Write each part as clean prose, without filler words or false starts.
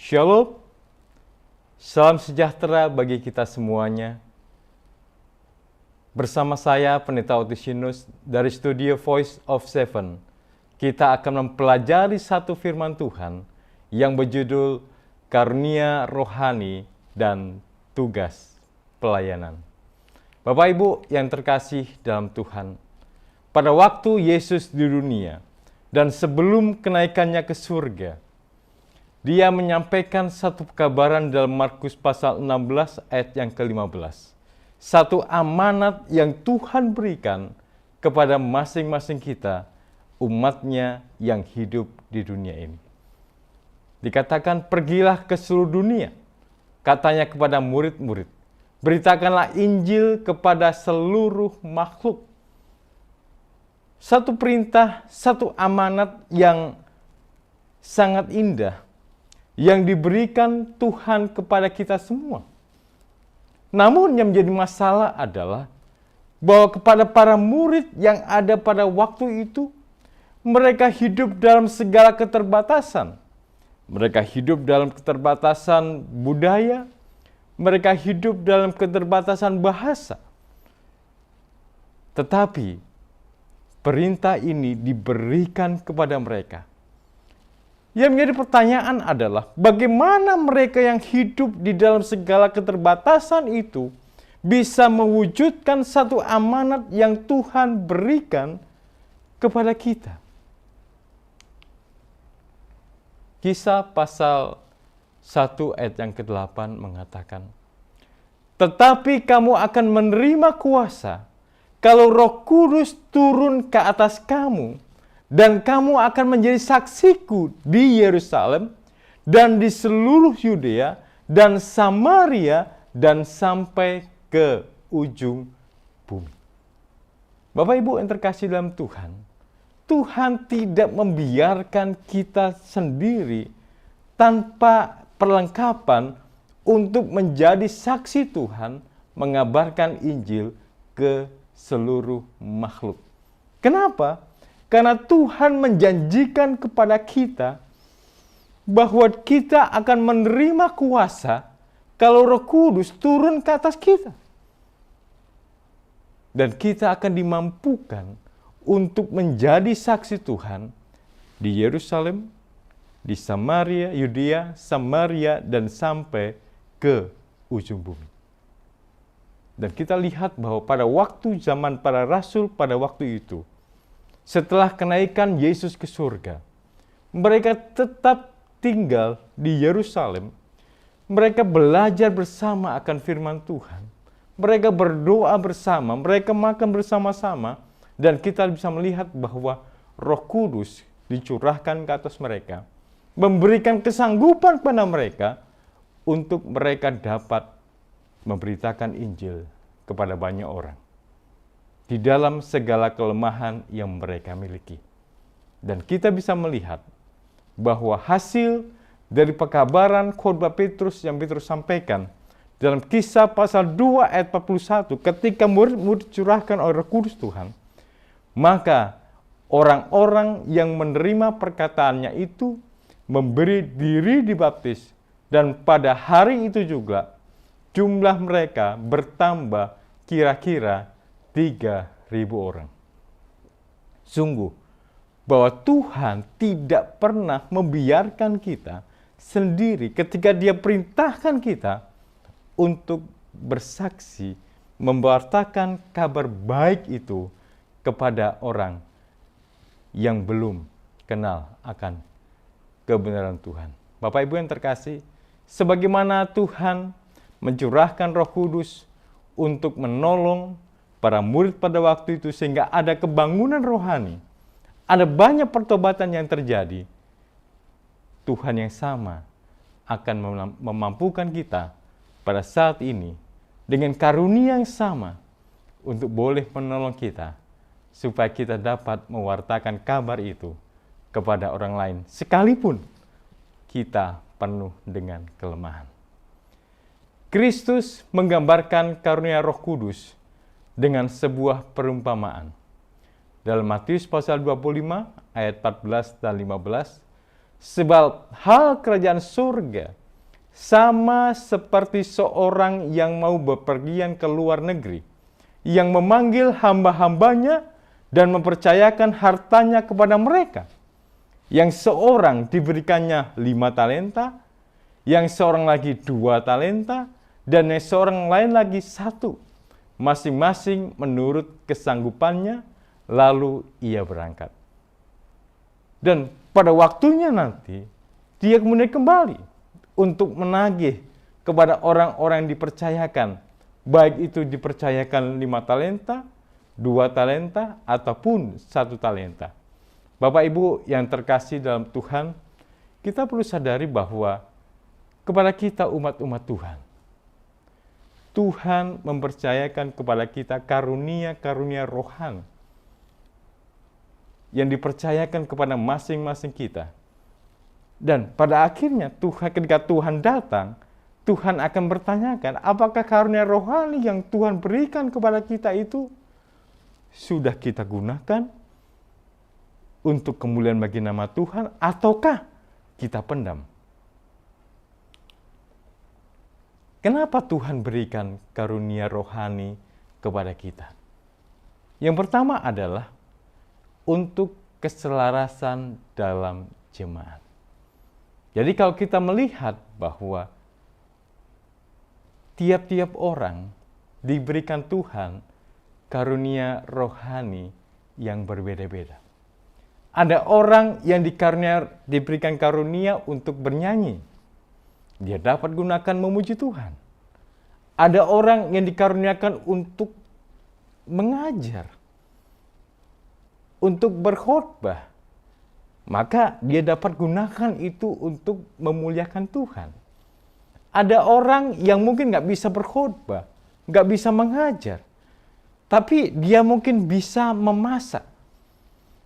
Shalom, salam sejahtera bagi kita semuanya. Bersama saya, Pendeta Otisinus dari Studio Voice of Seven, kita akan mempelajari satu firman Tuhan yang berjudul Karunia Rohani dan Tugas Pelayanan. Bapak Ibu yang terkasih dalam Tuhan, pada waktu Yesus di dunia dan sebelum kenaikannya ke surga, Dia menyampaikan satu pekabaran dalam Markus pasal 16 ayat yang ke-15. Satu amanat yang Tuhan berikan kepada masing-masing kita, umatnya yang hidup di dunia ini. Dikatakan, pergilah ke seluruh dunia, katanya kepada murid-murid, beritakanlah Injil kepada seluruh makhluk. Satu perintah, satu amanat yang sangat indah, yang diberikan Tuhan kepada kita semua. Namun yang menjadi masalah adalah bahwa kepada para murid yang ada pada waktu itu, mereka hidup dalam segala keterbatasan. Mereka hidup dalam keterbatasan budaya, mereka hidup dalam keterbatasan bahasa. Tetapi perintah ini diberikan kepada mereka. Yang menjadi pertanyaan adalah bagaimana mereka yang hidup di dalam segala keterbatasan itu bisa mewujudkan satu amanat yang Tuhan berikan kepada kita. Kisah pasal 1 ayat yang ke-8 mengatakan, tetapi kamu akan menerima kuasa kalau Roh Kudus turun ke atas kamu, dan kamu akan menjadi saksiku di Yerusalem dan di seluruh Yudea dan Samaria dan sampai ke ujung bumi. Bapak Ibu yang terkasih dalam Tuhan, Tuhan tidak membiarkan kita sendiri tanpa perlengkapan untuk menjadi saksi Tuhan mengabarkan Injil ke seluruh makhluk. Kenapa? Karena Tuhan menjanjikan kepada kita bahwa kita akan menerima kuasa kalau Roh Kudus turun ke atas kita. Dan kita akan dimampukan untuk menjadi saksi Tuhan di Yerusalem, di Samaria, Yudea, Samaria, dan sampai ke ujung bumi. Dan kita lihat bahwa pada waktu zaman para rasul pada waktu itu, setelah kenaikan Yesus ke surga, mereka tetap tinggal di Yerusalem. Mereka belajar bersama akan firman Tuhan. Mereka berdoa bersama, mereka makan bersama-sama. Dan kita bisa melihat bahwa Roh Kudus dicurahkan ke atas mereka, memberikan kesanggupan pada mereka untuk mereka dapat memberitakan Injil kepada banyak orang di dalam segala kelemahan yang mereka miliki. Dan kita bisa melihat bahwa hasil dari pekabaran khotbah Petrus yang Petrus sampaikan dalam Kisah pasal 2 ayat 41, ketika murid-murid dicurahkan oleh Roh Kudus Tuhan, maka orang-orang yang menerima perkataannya itu memberi diri dibaptis, dan pada hari itu juga jumlah mereka bertambah kira-kira 3.000 orang. Sungguh bahwa Tuhan tidak pernah membiarkan kita sendiri ketika Dia perintahkan kita untuk bersaksi, memberitakan kabar baik itu kepada orang yang belum kenal akan kebenaran Tuhan. Bapak Ibu yang terkasih, sebagaimana Tuhan mencurahkan Roh Kudus untuk menolong para murid pada waktu itu sehingga ada kebangunan rohani, ada banyak pertobatan yang terjadi, Tuhan yang sama akan memampukan kita pada saat ini dengan karunia yang sama untuk boleh menolong kita supaya kita dapat mewartakan kabar itu kepada orang lain sekalipun kita penuh dengan kelemahan. Kristus menggambarkan karunia Roh Kudus dengan sebuah perumpamaan. Dalam Matius pasal 25 ayat 14 dan 15, Sebab hal kerajaan surga sama seperti seorang yang mau bepergian ke luar negeri, yang memanggil hamba-hambanya dan mempercayakan hartanya kepada mereka. Yang seorang diberikannya 5 talenta, yang seorang lagi 2 talenta, dan yang seorang lain lagi 1, masing-masing menurut kesanggupannya, lalu ia berangkat. Dan pada waktunya nanti, dia kemudian kembali untuk menagih kepada orang-orang yang dipercayakan, baik itu dipercayakan 5 talenta, 2 talenta, ataupun 1 talenta. Bapak Ibu yang terkasih dalam Tuhan, kita perlu sadari bahwa kepada kita umat-umat Tuhan, Tuhan mempercayakan kepada kita karunia-karunia rohani yang dipercayakan kepada masing-masing kita. Dan pada akhirnya ketika Tuhan datang, Tuhan akan bertanyakan, apakah karunia rohani yang Tuhan berikan kepada kita itu sudah kita gunakan untuk kemuliaan bagi nama Tuhan, ataukah kita pendam? Kenapa Tuhan berikan karunia rohani kepada kita? Yang pertama adalah untuk keselarasan dalam jemaat. Jadi kalau kita melihat bahwa tiap-tiap orang diberikan Tuhan karunia rohani yang berbeda-beda. Ada orang yang diberikan karunia untuk bernyanyi. Dia dapat gunakan memuji Tuhan. Ada orang yang dikaruniakan untuk mengajar, untuk berkhotbah. Maka dia dapat gunakan itu untuk memuliakan Tuhan. Ada orang yang mungkin nggak bisa berkhotbah, nggak bisa mengajar, tapi dia mungkin bisa memasak.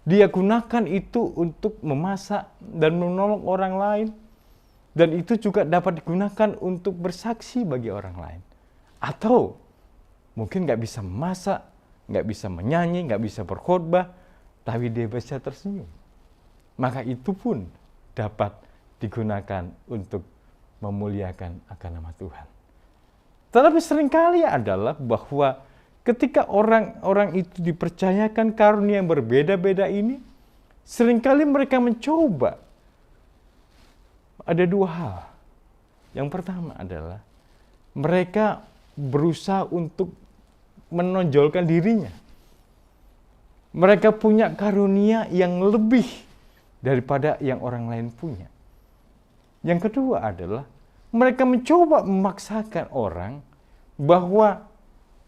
Dia gunakan itu untuk memasak dan menolong orang lain. Dan itu juga dapat digunakan untuk bersaksi bagi orang lain. Atau mungkin nggak bisa memasak, nggak bisa menyanyi, nggak bisa berkhotbah, tapi dia bisa tersenyum. Maka itu pun dapat digunakan untuk memuliakan akan nama Tuhan. Tetapi seringkali adalah bahwa ketika orang-orang itu dipercayakan karunia yang berbeda-beda ini, seringkali mereka mencoba. Ada 2 hal. Yang pertama adalah mereka berusaha untuk menonjolkan dirinya. Mereka punya karunia yang lebih daripada yang orang lain punya. Yang kedua adalah mereka mencoba memaksakan orang bahwa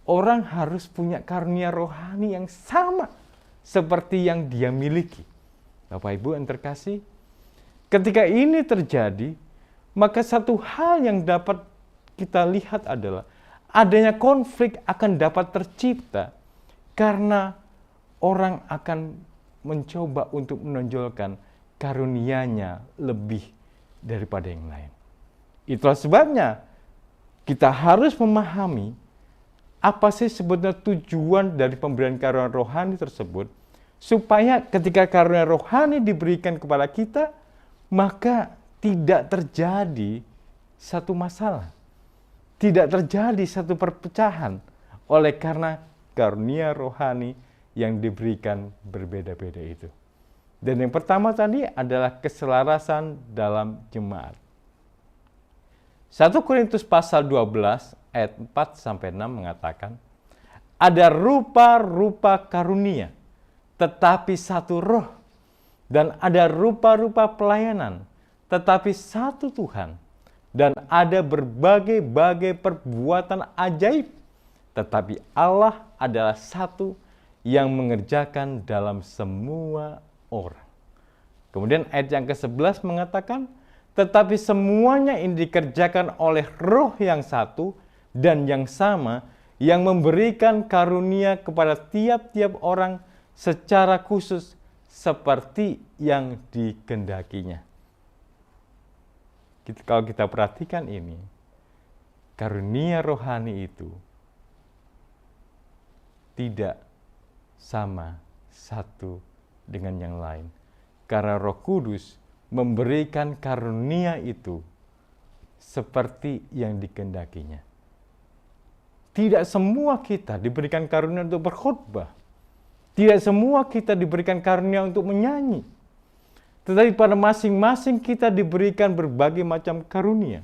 orang harus punya karunia rohani yang sama seperti yang dia miliki. Bapak Ibu yang terkasih, ketika ini terjadi, maka satu hal yang dapat kita lihat adalah adanya konflik akan dapat tercipta karena orang akan mencoba untuk menonjolkan karunia-Nya lebih daripada yang lain. Itulah sebabnya kita harus memahami apa sih sebenarnya tujuan dari pemberian karunia rohani tersebut, supaya ketika karunia rohani diberikan kepada kita, maka tidak terjadi satu masalah, tidak terjadi satu perpecahan oleh karena karunia rohani yang diberikan berbeda-beda itu. Dan yang pertama tadi adalah keselarasan dalam jemaat. 1 Korintus pasal 12 ayat 4-6 mengatakan, ada rupa-rupa karunia, tetapi satu roh, dan ada rupa-rupa pelayanan, tetapi satu Tuhan, dan ada berbagai-bagai perbuatan ajaib, tetapi Allah adalah satu yang mengerjakan dalam semua orang. Kemudian ayat yang ke-11 mengatakan, tetapi semuanya ini dikerjakan oleh roh yang satu dan yang sama, yang memberikan karunia kepada tiap-tiap orang secara khusus seperti yang dikehendakinya. Kalau kita perhatikan ini, karunia rohani itu tidak sama satu dengan yang lain. Karena Roh Kudus memberikan karunia itu seperti yang dikehendakinya. Tidak semua kita diberikan karunia untuk berkhotbah. Tidak semua kita diberikan karunia untuk menyanyi. Tetapi pada masing-masing kita diberikan berbagai macam karunia.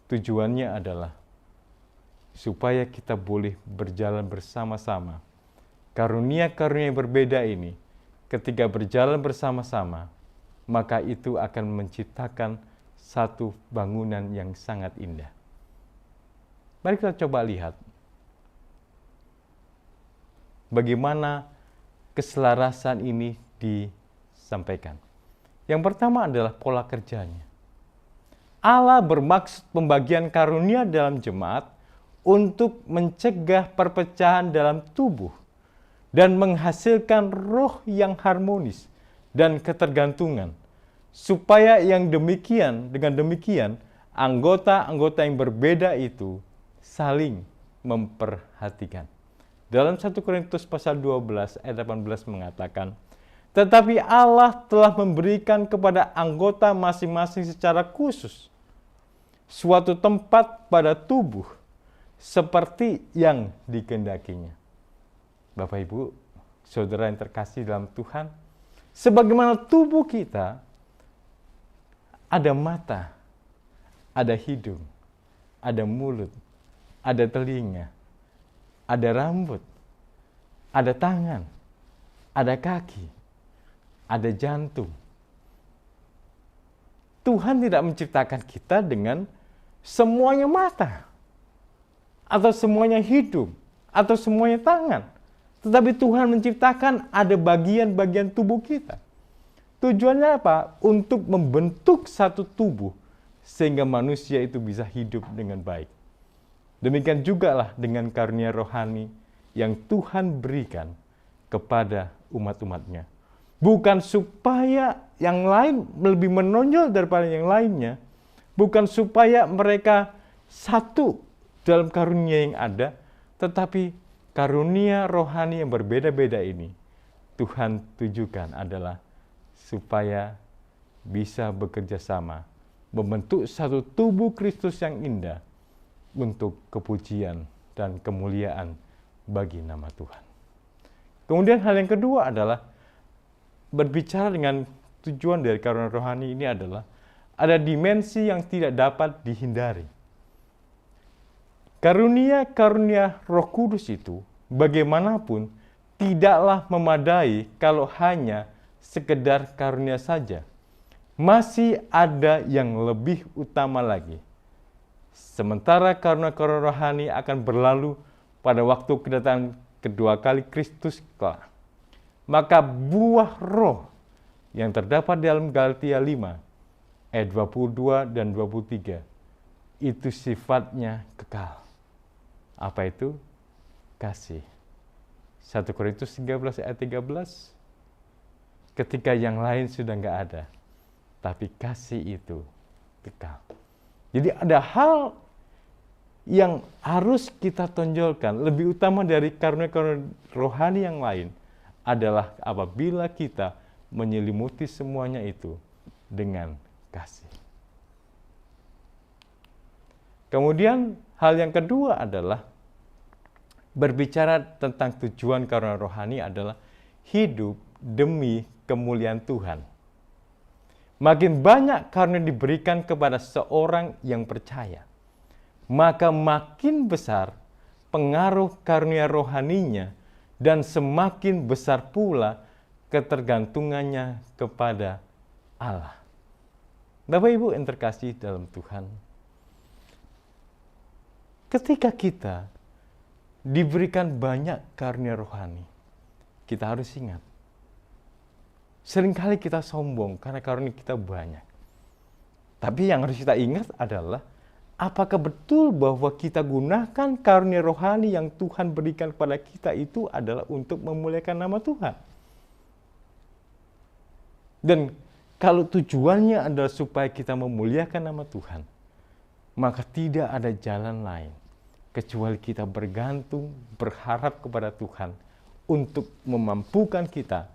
Tujuannya adalah supaya kita boleh berjalan bersama-sama. Karunia-karunia yang berbeda ini, ketika berjalan bersama-sama, maka itu akan menciptakan satu bangunan yang sangat indah. Mari kita coba lihat bagaimana keselarasan ini disampaikan. Yang pertama adalah pola kerjanya. Allah bermaksud pembagian karunia dalam jemaat untuk mencegah perpecahan dalam tubuh dan menghasilkan roh yang harmonis dan ketergantungan, supaya dengan demikian anggota-anggota yang berbeda itu saling memperhatikan. Dalam 1 Korintus pasal 12 ayat 18 mengatakan, tetapi Allah telah memberikan kepada anggota masing-masing secara khusus suatu tempat pada tubuh seperti yang dikehendakinya. Bapak, Ibu, saudara yang terkasih dalam Tuhan, sebagaimana tubuh kita ada mata, ada hidung, ada mulut, ada telinga, ada rambut, ada tangan, ada kaki, ada jantung. Tuhan tidak menciptakan kita dengan semuanya mata, atau semuanya hidung, atau semuanya tangan. Tetapi Tuhan menciptakan ada bagian-bagian tubuh kita. Tujuannya apa? Untuk membentuk satu tubuh sehingga manusia itu bisa hidup dengan baik. Demikian juga lah dengan karunia rohani yang Tuhan berikan kepada umat-umatnya. Bukan supaya yang lain lebih menonjol daripada yang lainnya. Bukan supaya mereka satu dalam karunia yang ada, tetapi karunia rohani yang berbeda-beda ini Tuhan tujukan adalah supaya bisa bekerja sama, membentuk satu tubuh Kristus yang indah untuk kepujian dan kemuliaan bagi nama Tuhan. Kemudian hal yang kedua adalah berbicara dengan tujuan dari karunia rohani ini adalah ada dimensi yang tidak dapat dihindari. Karunia-karunia Roh Kudus itu bagaimanapun tidaklah memadai kalau hanya sekedar karunia saja. Masih ada yang lebih utama lagi. Sementara karunia-karunia rohani akan berlalu pada waktu kedatangan kedua kali Kristus kelak, maka buah roh yang terdapat dalam Galatia 5 ayat 22 dan 23 itu sifatnya kekal. Apa itu? Kasih. 1 Korintus 13 ayat 13, ketika yang lain sudah nggak ada, tapi kasih itu kekal. Jadi ada hal yang harus kita tonjolkan, lebih utama dari karunia-karunia rohani yang lain, adalah apabila kita menyelimuti semuanya itu dengan kasih. Kemudian hal yang kedua adalah berbicara tentang tujuan karunia rohani adalah hidup demi kemuliaan Tuhan. Makin banyak karunia diberikan kepada seorang yang percaya, maka makin besar pengaruh karunia rohaninya dan semakin besar pula ketergantungannya kepada Allah. Bapak Ibu yang terkasih dalam Tuhan, ketika kita diberikan banyak karunia rohani, kita harus ingat, seringkali kita sombong karena karunia kita banyak. Tapi yang harus kita ingat adalah, apakah betul bahwa kita gunakan karunia rohani yang Tuhan berikan kepada kita itu adalah untuk memuliakan nama Tuhan? Dan kalau tujuannya adalah supaya kita memuliakan nama Tuhan, maka tidak ada jalan lain kecuali kita bergantung, berharap kepada Tuhan untuk memampukan kita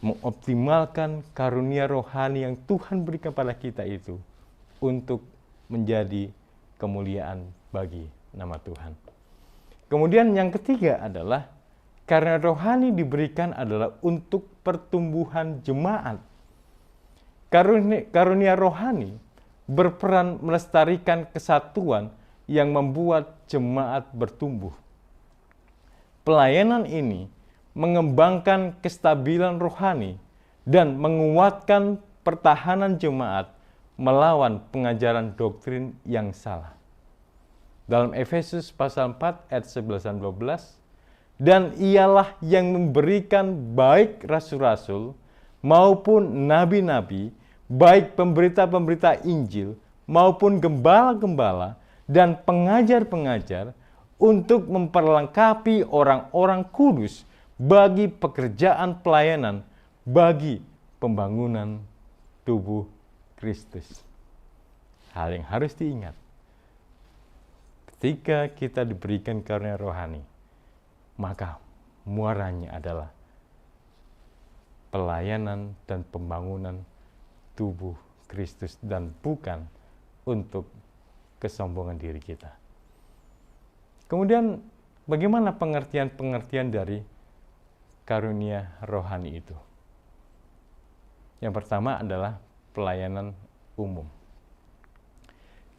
mengoptimalkan karunia rohani yang Tuhan berikan pada kita itu untuk menjadi kemuliaan bagi nama Tuhan. Kemudian yang ketiga adalah karunia rohani diberikan adalah untuk pertumbuhan jemaat. Karunia rohani berperan melestarikan kesatuan yang membuat jemaat bertumbuh. Pelayanan ini mengembangkan kestabilan rohani dan menguatkan pertahanan jemaat melawan pengajaran doktrin yang salah. Dalam Efesus pasal 4 ayat 11 dan 12, dan ialah yang memberikan baik rasul-rasul maupun nabi-nabi, baik pemberita-pemberita Injil maupun gembala-gembala dan pengajar-pengajar untuk memperlengkapi orang-orang kudus bagi pekerjaan pelayanan, bagi pembangunan tubuh Kristus. Hal yang harus diingat, ketika kita diberikan karunia rohani, maka muaranya adalah pelayanan dan pembangunan tubuh Kristus dan bukan untuk kesombongan diri kita. Kemudian bagaimana pengertian-pengertian dari karunia rohani itu? Yang pertama adalah pelayanan umum.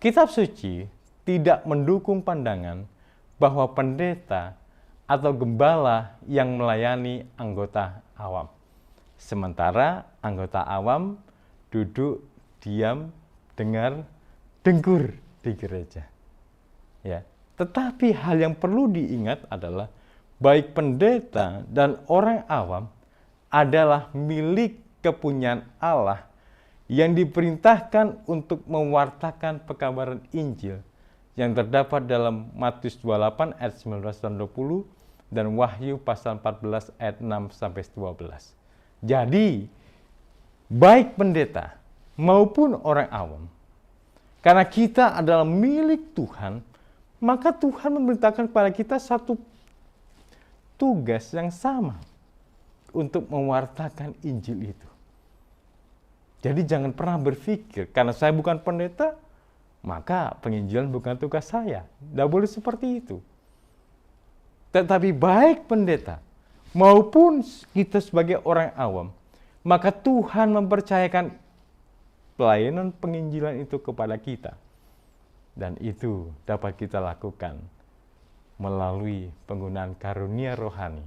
Kitab suci tidak mendukung pandangan bahwa pendeta atau gembala yang melayani anggota awam. Sementara anggota awam duduk, diam, dengar, dengkur di gereja. Ya. Tetapi hal yang perlu diingat adalah baik pendeta dan orang awam adalah milik kepunyaan Allah yang diperintahkan untuk mewartakan pekabaran Injil yang terdapat dalam Matius 28 ayat 19 dan 20 dan Wahyu pasal 14 ayat 6 sampai 12. Jadi, baik pendeta maupun orang awam, karena kita adalah milik Tuhan, maka Tuhan memerintahkan kepada kita satu tugas yang sama untuk mewartakan Injil itu. Jadi jangan pernah berpikir, karena saya bukan pendeta, maka penginjilan bukan tugas saya. Tidak boleh seperti itu. Tetapi baik pendeta maupun kita sebagai orang awam, maka Tuhan mempercayakan pelayanan penginjilan itu kepada kita. Dan itu dapat kita lakukan melalui penggunaan karunia rohani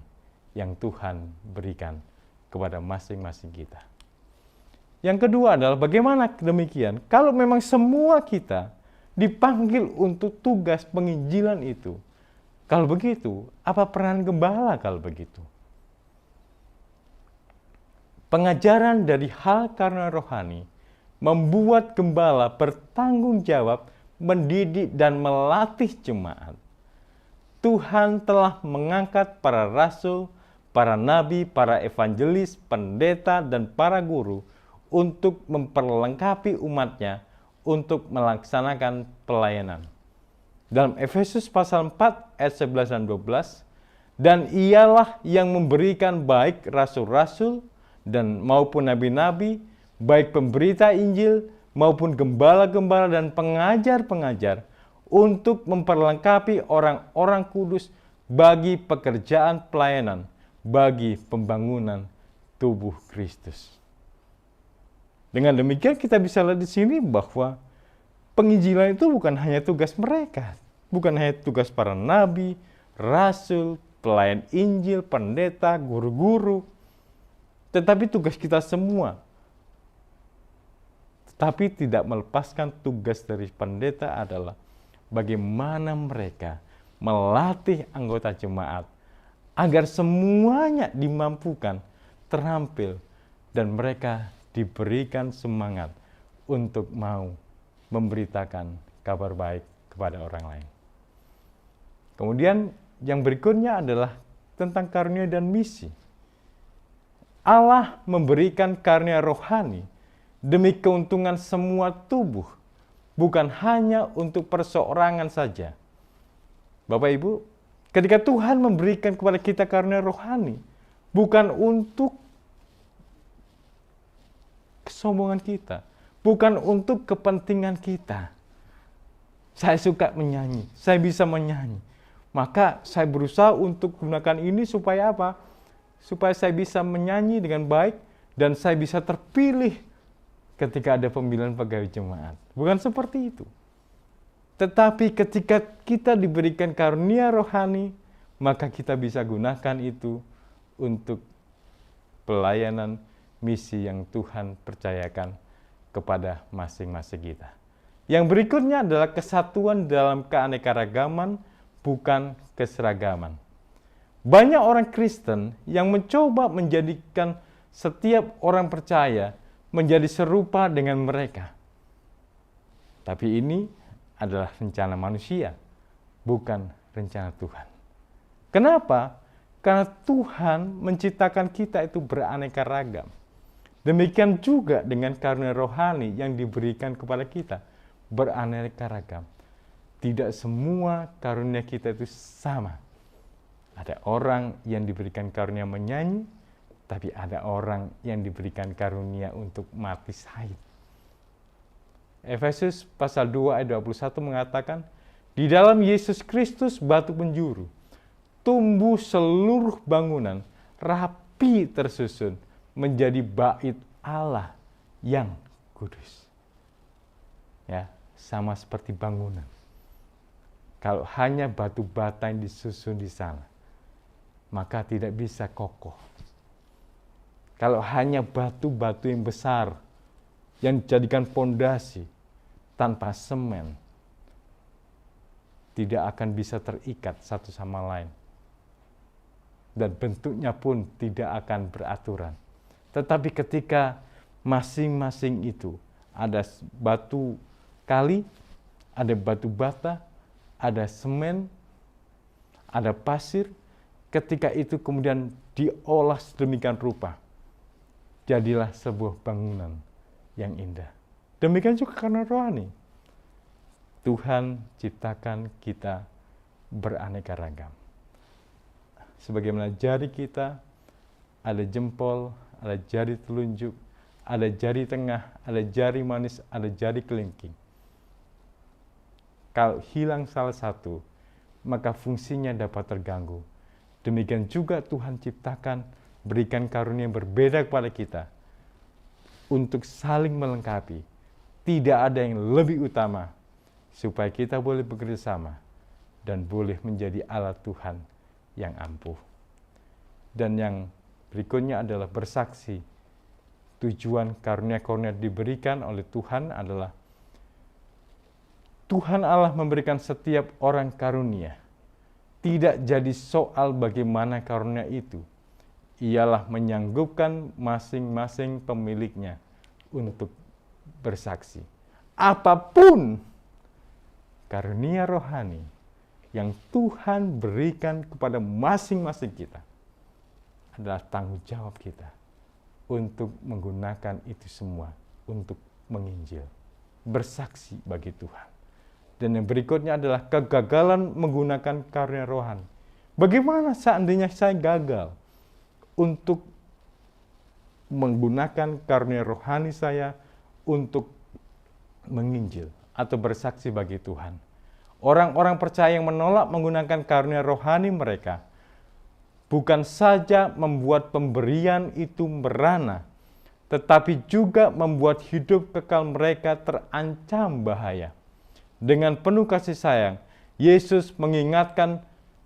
yang Tuhan berikan kepada masing-masing kita. Yang kedua adalah bagaimana demikian kalau memang semua kita dipanggil untuk tugas penginjilan itu. Kalau begitu, apa peran gembala kalau begitu? Pengajaran dari hal karunia rohani membuat gembala bertanggung jawab mendidik dan melatih jemaat. Tuhan telah mengangkat para rasul, para nabi, para evangelis, pendeta, dan para guru untuk memperlengkapi umatnya untuk melaksanakan pelayanan. Dalam Efesus pasal 4 ayat 11 dan 12, dan ialah yang memberikan baik rasul-rasul dan maupun nabi-nabi, baik pemberita Injil maupun gembala-gembala dan pengajar-pengajar untuk memperlengkapi orang-orang kudus bagi pekerjaan pelayanan, bagi pembangunan tubuh Kristus. Dengan demikian kita bisa lihat di sini bahwa penginjilan itu bukan hanya tugas mereka, bukan hanya tugas para nabi, rasul, pelayan Injil, pendeta, guru-guru, tetapi tugas kita semua. Tapi tidak melepaskan tugas dari pendeta adalah bagaimana mereka melatih anggota jemaat agar semuanya dimampukan, terampil, dan mereka diberikan semangat untuk mau memberitakan kabar baik kepada orang lain. Kemudian yang berikutnya adalah tentang karunia dan misi. Allah memberikan karunia rohani demi keuntungan semua tubuh, bukan hanya untuk perseorangan saja. Bapak Ibu, ketika Tuhan memberikan kepada kita karunia rohani, bukan untuk kesombongan kita, bukan untuk kepentingan kita. Saya suka menyanyi, saya bisa menyanyi. Maka saya berusaha untuk gunakan ini supaya apa? Supaya saya bisa menyanyi dengan baik dan saya bisa terpilih ketika ada pemilihan pegawai jemaat. Bukan seperti itu. Tetapi ketika kita diberikan karunia rohani, maka kita bisa gunakan itu untuk pelayanan misi yang Tuhan percayakan kepada masing-masing kita. Yang berikutnya adalah kesatuan dalam keanekaragaman, bukan keseragaman. Banyak orang Kristen yang mencoba menjadikan setiap orang percaya menjadi serupa dengan mereka. Tapi ini adalah rencana manusia, bukan rencana Tuhan. Kenapa? Karena Tuhan menciptakan kita itu beraneka ragam. Demikian juga dengan karunia rohani yang diberikan kepada kita, beraneka ragam. Tidak semua karunia kita itu sama. Ada orang yang diberikan karunia menyanyi, tapi ada orang yang diberikan karunia untuk mati syahid. Efesus pasal 2 ayat 21 mengatakan, di dalam Yesus Kristus batu penjuru, tumbuh seluruh bangunan, rapi tersusun, menjadi bait Allah yang kudus. Ya, sama seperti bangunan. Kalau hanya batu bata yang disusun di sana, maka tidak bisa kokoh. Kalau hanya batu-batu yang besar, yang dijadikan pondasi tanpa semen, tidak akan bisa terikat satu sama lain. Dan bentuknya pun tidak akan beraturan. Tetapi ketika masing-masing itu ada batu kali, ada batu bata, ada semen, ada pasir, ketika itu kemudian diolah sedemikian rupa, jadilah sebuah bangunan yang indah. Demikian juga karena rohani. Tuhan ciptakan kita beraneka ragam. Sebagaimana jari kita, ada jempol, ada jari telunjuk, ada jari tengah, ada jari manis, ada jari kelingking. Kalau hilang salah satu, maka fungsinya dapat terganggu. Demikian juga Tuhan ciptakan, berikan karunia yang berbeda kepada kita untuk saling melengkapi. Tidak ada yang lebih utama supaya kita boleh bekerja sama dan boleh menjadi alat Tuhan yang ampuh. Dan yang berikutnya adalah bersaksi. Tujuan karunia-karunia diberikan oleh Tuhan adalah Tuhan Allah memberikan setiap orang karunia. Tidak jadi soal bagaimana karunia itu. Ialah menyanggupkan masing-masing pemiliknya untuk bersaksi. Apapun karunia rohani yang Tuhan berikan kepada masing-masing kita, adalah tanggung jawab kita untuk menggunakan itu semua untuk menginjil, bersaksi bagi Tuhan. Dan yang berikutnya adalah kegagalan menggunakan karunia rohani. Bagaimana seandainya saya gagal untuk menggunakan karunia rohani saya untuk menginjil atau bersaksi bagi Tuhan? Orang-orang percaya yang menolak menggunakan karunia rohani mereka bukan saja membuat pemberian itu merana, tetapi juga membuat hidup kekal mereka terancam bahaya. Dengan penuh kasih sayang, Yesus mengingatkan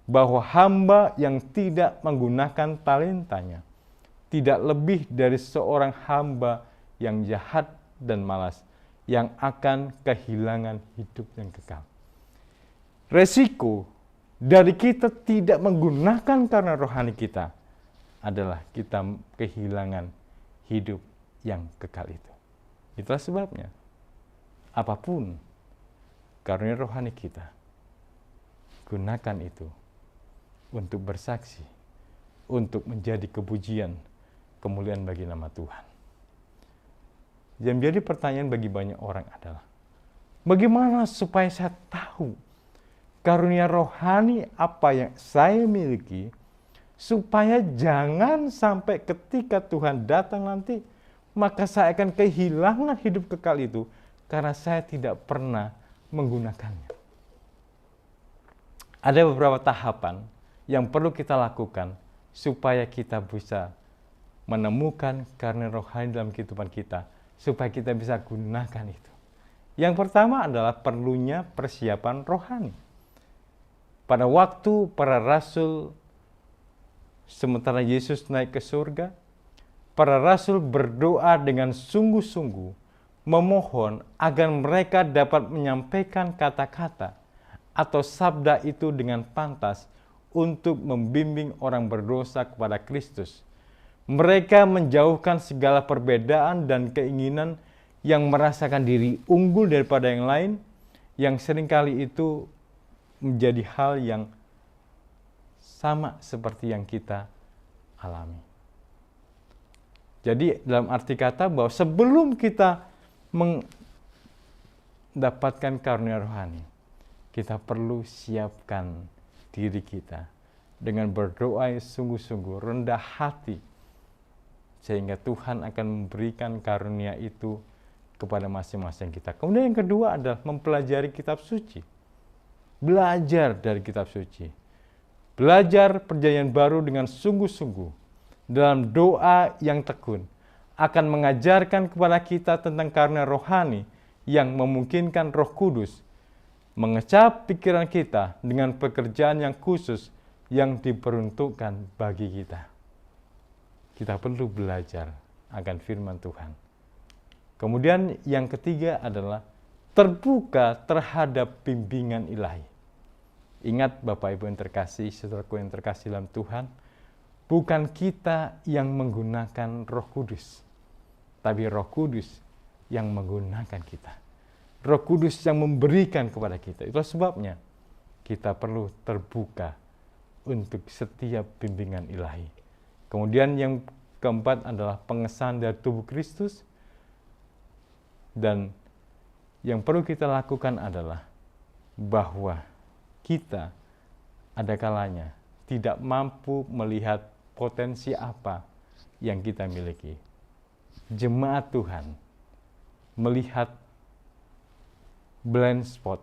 bahwa hamba yang tidak menggunakan talentanya tidak lebih dari seorang hamba yang jahat dan malas, yang akan kehilangan hidup yang kekal. Resiko dari kita tidak menggunakan karena rohani kita adalah kita kehilangan hidup yang kekal itu. Itulah sebabnya, apapun karunia rohani kita, gunakan itu untuk bersaksi, untuk menjadi kepujian, kemuliaan bagi nama Tuhan. Yang menjadi pertanyaan bagi banyak orang adalah, bagaimana supaya saya tahu karunia rohani apa yang saya miliki, supaya jangan sampai ketika Tuhan datang nanti, maka saya akan kehilangan hidup kekal itu karena saya tidak pernah menggunakannya. Ada beberapa tahapan yang perlu kita lakukan supaya kita bisa menemukan karunia rohani dalam kehidupan kita, supaya kita bisa gunakan itu. Yang pertama adalah perlunya persiapan rohani. Pada waktu para rasul, sementara Yesus naik ke surga, para rasul berdoa dengan sungguh-sungguh, memohon agar mereka dapat menyampaikan kata-kata atau sabda itu dengan pantas untuk membimbing orang berdosa kepada Kristus. Mereka menjauhkan segala perbedaan dan keinginan yang merasakan diri unggul daripada yang lain, yang seringkali itu menjadi hal yang sama seperti yang kita alami. Jadi dalam arti kata bahwa sebelum kita mendapatkan karunia rohani, kita perlu siapkan diri kita dengan berdoa yang sungguh-sungguh, rendah hati, sehingga Tuhan akan memberikan karunia itu kepada masing-masing kita. Kemudian yang kedua adalah mempelajari kitab suci. Belajar dari kitab suci. Belajar perjanjian baru dengan sungguh-sungguh dalam doa yang tekun akan mengajarkan kepada kita tentang karunia rohani yang memungkinkan Roh Kudus mengecap pikiran kita dengan pekerjaan yang khusus yang diperuntukkan bagi kita. Kita perlu belajar akan firman Tuhan. Kemudian yang ketiga adalah terbuka terhadap bimbingan ilahi. Ingat Bapak Ibu yang terkasih, saudaraku yang terkasih dalam Tuhan, bukan kita yang menggunakan Roh Kudus, tapi Roh Kudus yang menggunakan kita. Roh Kudus yang memberikan kepada kita. Itulah sebabnya kita perlu terbuka untuk setiap bimbingan ilahi. Kemudian yang keempat adalah pengesahan dari tubuh Kristus. Dan yang perlu kita lakukan adalah bahwa kita ada kalanya tidak mampu melihat potensi apa yang kita miliki. Jemaat Tuhan melihat blind spot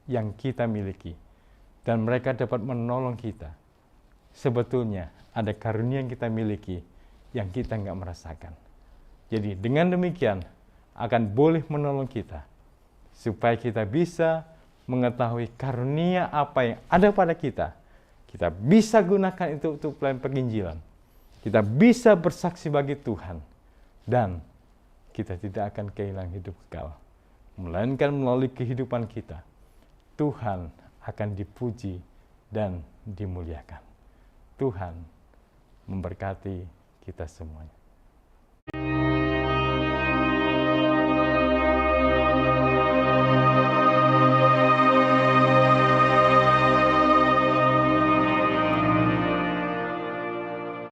yang kita miliki dan mereka dapat menolong kita. Sebetulnya ada karunia yang kita miliki yang kita nggak merasakan. Jadi dengan demikian akan boleh menolong kita supaya kita bisa mengetahui karunia apa yang ada pada kita. Kita bisa gunakan itu untuk pelayanan penginjilan. Kita bisa bersaksi bagi Tuhan dan kita tidak akan kehilangan hidup kekal. Melainkan melalui kehidupan kita, Tuhan akan dipuji dan dimuliakan. Tuhan memberkati kita semuanya.